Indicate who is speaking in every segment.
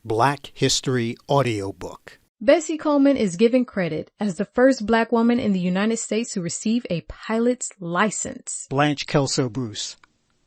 Speaker 1: Black History Audiobook.
Speaker 2: Bessie Coleman is given credit as the first Black woman in the United States to receive a pilot's license.
Speaker 1: Blanche Kelso Bruce,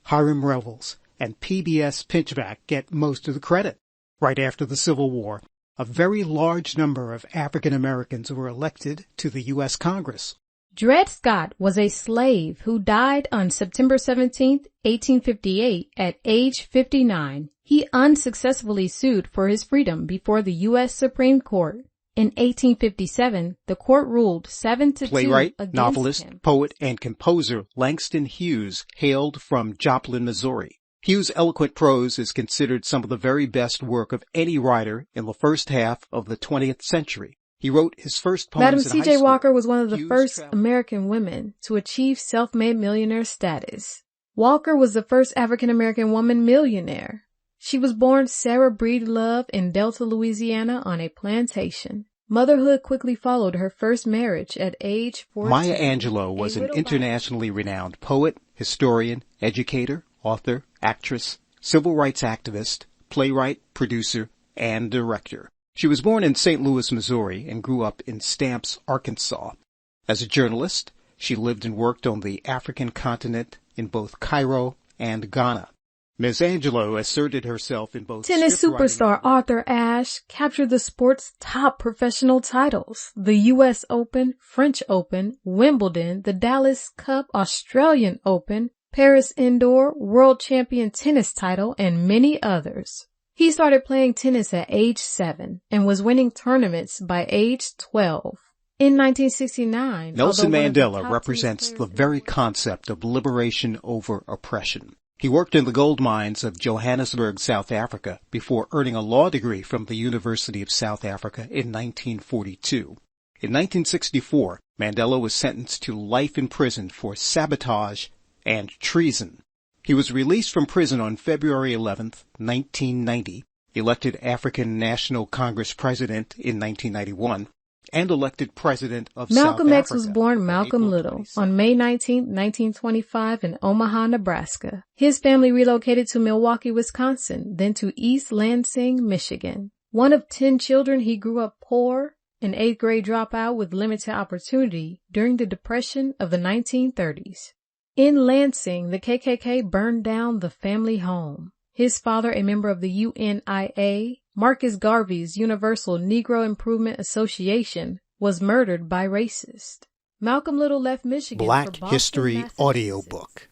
Speaker 1: Hiram Revels, and PBS Pinchback get most of the credit. Right after the Civil War, a very large number of African Americans were elected to the U.S. Congress.
Speaker 2: Dred Scott was a slave who died on September 17, 1858 at age 59. He unsuccessfully sued for his freedom before the U.S. Supreme Court. In 1857, the court ruled 7-2
Speaker 1: Playwright,
Speaker 2: against
Speaker 1: novelist,
Speaker 2: him.
Speaker 1: poet, and composer Langston Hughes hailed from Joplin, Missouri. Hughes' eloquent prose is considered some of the very best work of any writer in the first half of the 20th century. He wrote his first poems
Speaker 2: Madam
Speaker 1: in high
Speaker 2: C.J.
Speaker 1: school.
Speaker 2: Walker was one of the
Speaker 1: Hughes
Speaker 2: first
Speaker 1: traveled-
Speaker 2: American women to achieve self-made millionaire status. Walker was the first African-American woman millionaire. She was born Sarah Breedlove in Delta, Louisiana on a plantation. Motherhood quickly followed her first marriage at age 14.
Speaker 1: Maya Angelou was an internationally renowned poet, historian, educator, author, actress, civil rights activist, playwright, producer, and director. She was born in St. Louis, Missouri, and grew up in Stamps, Arkansas. As a journalist, she lived and worked on the African continent in both Cairo and Ghana. Ms. Angelou asserted herself in both
Speaker 2: Tennis
Speaker 1: scriptwriting
Speaker 2: superstar Arthur Ashe captured the sport's top professional titles: the U.S. Open, French Open, Wimbledon, the Dallas Cup, Australian Open, Paris Indoor, World Champion tennis title, and many others. He started playing tennis at age 7 and was winning tournaments by age 12. In 1969,
Speaker 1: Nelson
Speaker 2: although one of the
Speaker 1: Mandela
Speaker 2: top
Speaker 1: represents
Speaker 2: tennis
Speaker 1: the
Speaker 2: players
Speaker 1: very
Speaker 2: in the world-
Speaker 1: concept of liberation over oppression. He worked in the gold mines of Johannesburg, South Africa, before earning a law degree from the University of South Africa in 1942. In 1964, Mandela was sentenced to life in prison for sabotage and treason. He was released from prison on February 11, 1990, elected African National Congress president in 1991, and elected president of
Speaker 2: Malcolm
Speaker 1: South
Speaker 2: X
Speaker 1: Africa
Speaker 2: was born
Speaker 1: on
Speaker 2: Malcolm
Speaker 1: April
Speaker 2: Little
Speaker 1: 26.
Speaker 2: on May 19, 1925 in Omaha, Nebraska. His family relocated to Milwaukee, Wisconsin, then to East Lansing, Michigan. One of 10 children, he grew up poor, an 8th grade dropout with limited opportunity during the Depression of the 1930s. In Lansing, the KKK burned down the family home. His father, a member of the UNIA, Marcus Garvey's Universal Negro Improvement Association, was murdered by racists. Malcolm Little left Michigan
Speaker 1: Black
Speaker 2: for Boston,
Speaker 1: History
Speaker 2: Massachusetts.
Speaker 1: Audiobook.